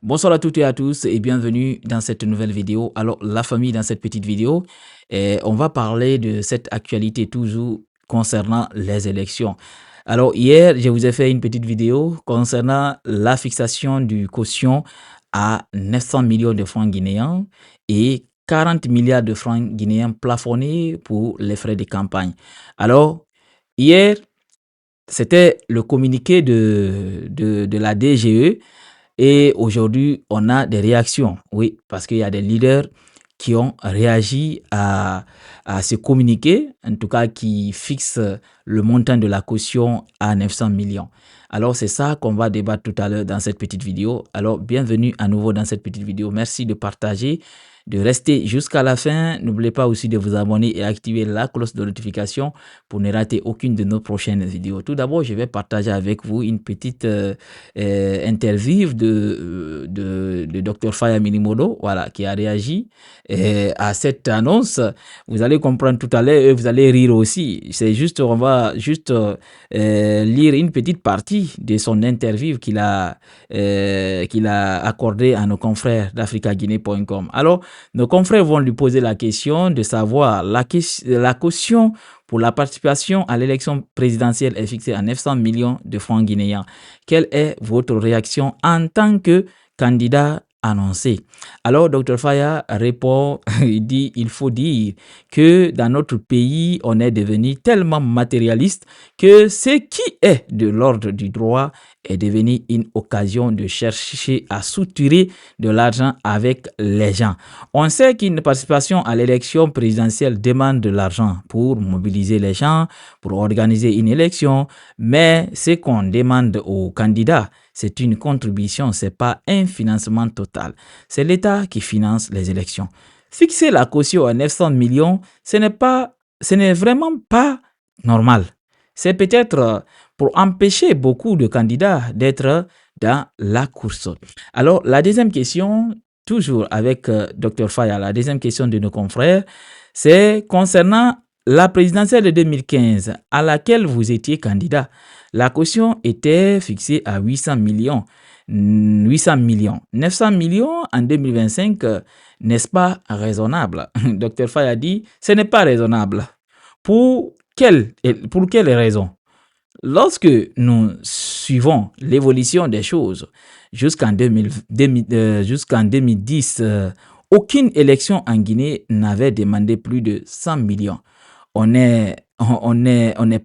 Bonsoir à toutes et à tous et bienvenue dans cette nouvelle vidéo. Alors, la famille, dans cette petite vidéo, on va parler de cette actualité toujours concernant les élections. Alors, hier, je vous ai fait une petite vidéo concernant la fixation du caution à 900 millions de francs guinéens et 40 milliards de francs guinéens plafonnés pour les frais de campagne. Alors, hier, c'était le communiqué de la DGE. Et aujourd'hui, on a des réactions, oui, parce qu'il y a des leaders qui ont réagi à ce communiqué, en tout cas qui fixe le montant de la caution à 900 millions. Alors, c'est ça qu'on va débattre tout à l'heure dans cette petite vidéo. Alors, bienvenue à nouveau dans cette petite vidéo. Merci de partager, de rester jusqu'à la fin. N'oubliez pas aussi de vous abonner et activer la cloche de notification pour ne rater aucune de nos prochaines vidéos. Tout d'abord, je vais partager avec vous une petite interview de Dr Faya Minimodo, voilà, qui a réagi à cette annonce. Vous allez comprendre tout à l'heure et vous allez rire aussi. C'est juste, on va juste lire une petite partie de son interview qu'il a accordé à nos confrères d'africaguinée.com. Alors, nos confrères vont lui poser la question de savoir la caution pour la participation à l'élection présidentielle est fixée à 900 millions de francs guinéens. Quelle est votre réaction en tant que candidat annoncé? Alors, Dr Faya répond, il dit, il faut dire que dans notre pays, on est devenu tellement matérialiste que ce qui est de l'ordre du droit est devenu une occasion de chercher à soutirer de l'argent avec les gens. On sait qu'une participation à l'élection présidentielle demande de l'argent pour mobiliser les gens, pour organiser une élection, mais ce qu'on demande aux candidats, c'est une contribution, ce n'est pas un financement total. C'est l'État qui finance les élections. Fixer la caution à 900 millions, ce n'est vraiment pas normal. C'est peut-être pour empêcher beaucoup de candidats d'être dans la course. Alors, la deuxième question, toujours avec Dr Faya, la deuxième question de nos confrères, c'est concernant la présidentielle de 2015 à laquelle vous étiez candidat. La caution était fixée à 800 millions. 800 millions. 900 millions en 2025, n'est-ce pas raisonnable? Dr Faya dit, ce n'est pas raisonnable. Pour quelle raison? Lorsque nous suivons l'évolution des choses jusqu'en 2010, aucune élection en Guinée n'avait demandé plus de 100 millions. On est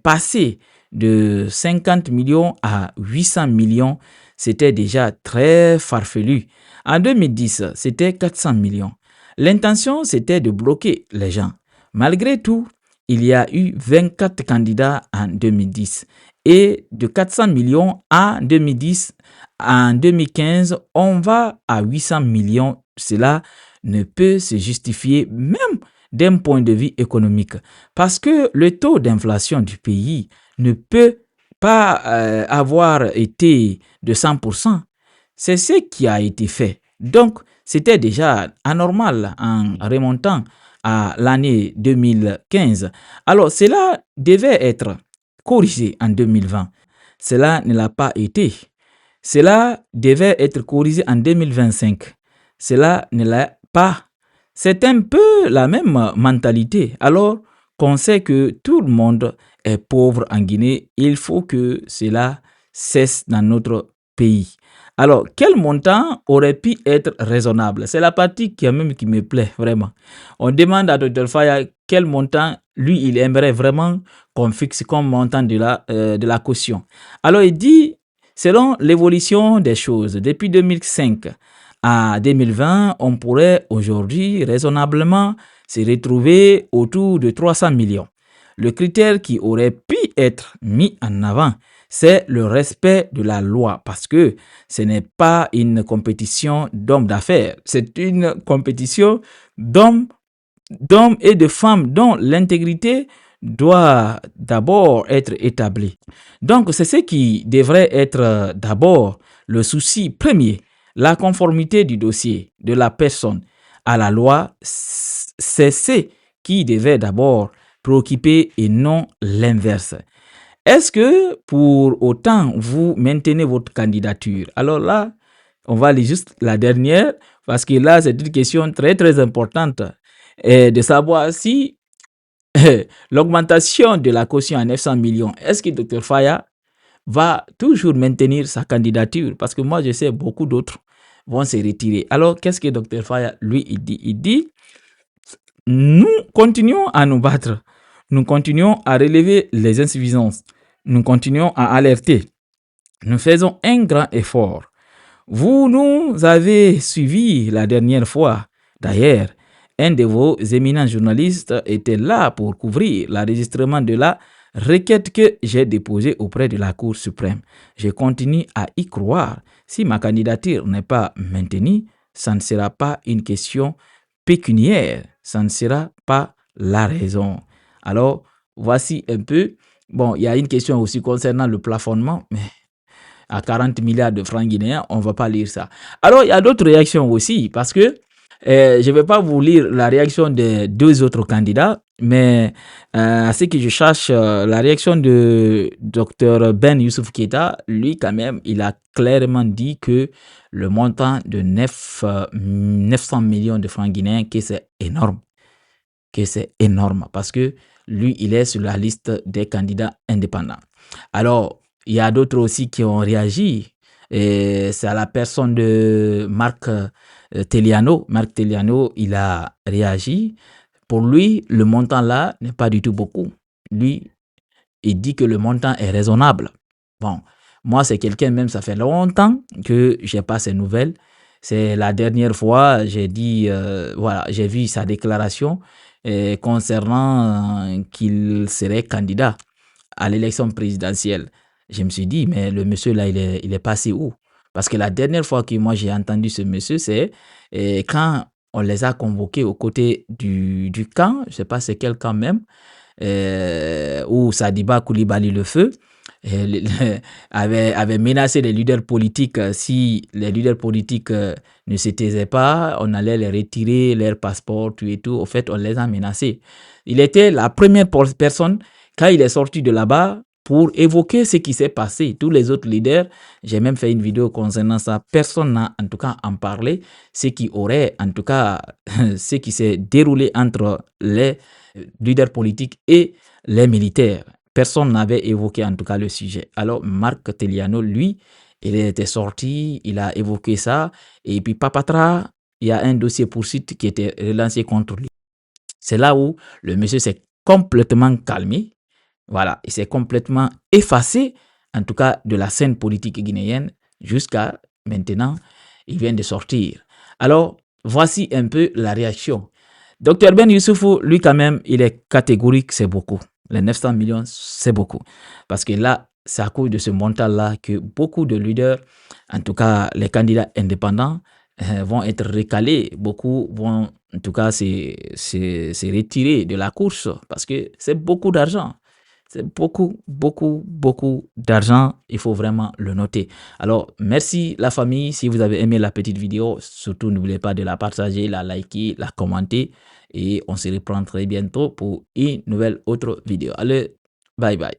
passé de 50 millions à 800 millions. C'était déjà très farfelu. En 2010, c'était 400 millions. L'intention, c'était de bloquer les gens. Malgré tout, il y a eu 24 candidats en 2010 et de 400 millions en 2010, en 2015, on va à 800 millions. Cela ne peut se justifier même d'un point de vue économique parce que le taux d'inflation du pays ne peut pas avoir été de 100%. C'est ce qui a été fait. Donc, c'était déjà anormal en remontant à l'année 2015. Alors, cela devait être corrigé en 2020. Cela ne l'a pas été. Cela devait être corrigé en 2025. Cela ne l'a pas. C'est un peu la même mentalité. Alors qu'on sait que tout le monde est pauvre en Guinée, il faut que cela cesse dans notre pays. Alors, quel montant aurait pu être raisonnable? C'est la partie qui me plaît vraiment. On demande à Dr Faya quel montant, lui, il aimerait vraiment qu'on fixe comme montant de la caution. Alors, il dit, selon l'évolution des choses, depuis 2005 à 2020, on pourrait aujourd'hui raisonnablement se retrouver autour de 300 millions. Le critère qui aurait pu être mis en avant, c'est le respect de la loi parce que ce n'est pas une compétition d'hommes d'affaires, c'est une compétition d'hommes et de femmes dont l'intégrité doit d'abord être établie. Donc, c'est ce qui devrait être d'abord le souci premier, la conformité du dossier de la personne à la loi, c'est ce qui devait d'abord préoccuper et non l'inverse. Est-ce que pour autant vous maintenez votre candidature? Alors là, On va aller juste la dernière, parce que là, c'est une question très, très importante de savoir si l'augmentation de la caution à 900 millions, est-ce que Dr Faya va toujours maintenir sa candidature? Parce que moi, je sais beaucoup d'autres vont se retirer. Alors, qu'est-ce que Dr Faya, lui, il dit? Il dit, nous continuons à nous battre, nous continuons à relever les insuffisances, nous continuons à alerter, nous faisons un grand effort. Vous nous avez suivis la dernière fois. D'ailleurs, un de vos éminents journalistes était là pour couvrir l'enregistrement de la requête que j'ai déposée auprès de la Cour suprême. Je continue à y croire. Si ma candidature n'est pas maintenue, ça ne sera pas une question pécuniaire, ça ne sera pas la raison. Alors, voici un peu. Bon, il y a une question aussi concernant le plafonnement, mais à 40 milliards de francs guinéens, on ne va pas lire ça. Alors, il y a d'autres réactions aussi, parce que je ne vais pas vous lire la réaction des deux autres candidats, mais à ce que je cherche, la réaction de Dr Ben Youssouf Keita, lui quand même, il a clairement dit que le montant de 900 millions de francs guinéens, que c'est énorme. Que c'est énorme, parce que lui, il est sur la liste des candidats indépendants. Alors, il y a d'autres aussi qui ont réagi. Et c'est à la personne de Marc Teliano. Marc Teliano, il a réagi. Pour lui, le montant là n'est pas du tout beaucoup. Lui, il dit que le montant est raisonnable. Bon, moi, c'est quelqu'un, même ça fait longtemps que je n'ai pas ces nouvelles. C'est la dernière fois, j'ai dit, voilà, j'ai vu sa déclaration concernant qu'il serait candidat à l'élection présidentielle. Je me suis dit, mais le monsieur là, il est passé où? Parce que la dernière fois que moi j'ai entendu ce monsieur, c'est quand on les a convoqués aux côtés du camp, je ne sais pas c'est quel camp même, où Sadiba Koulibaly le feu avait menacé les leaders politiques. Si les leaders politiques ne se taisaient pas, on allait les retirer, leur passeport, tout et tout. Au fait, on les a menacés. Il était la première personne, quand il est sorti de là-bas, pour évoquer ce qui s'est passé. Tous les autres leaders, j'ai même fait une vidéo concernant ça, personne n'a en tout cas en parlé, ce qui aurait en tout cas, ce qui s'est déroulé entre les leaders politiques et les militaires. Personne n'avait évoqué en tout cas le sujet. Alors Marc Teliano, lui, il était sorti, il a évoqué ça, et puis papatra, il y a un dossier poursuite qui était relancé contre lui. C'est là où le monsieur s'est complètement calmé. Voilà, il s'est complètement effacé, en tout cas de la scène politique guinéenne, jusqu'à maintenant, il vient de sortir. Alors, voici un peu la réaction. Dr Ben Youssoufou, lui quand même, il est catégorique, c'est beaucoup. Les 900 millions, c'est beaucoup. Parce que là, c'est à cause de ce montant-là que beaucoup de leaders, en tout cas les candidats indépendants, vont être recalés. Beaucoup vont, en tout cas, se retirer de la course parce que c'est beaucoup d'argent. C'est beaucoup, beaucoup, beaucoup d'argent. Il faut vraiment le noter. Alors, merci la famille. Si vous avez aimé la petite vidéo, surtout n'oubliez pas de la partager, la liker, la commenter. Et on se reprend très bientôt pour une nouvelle autre vidéo. Allez, bye bye.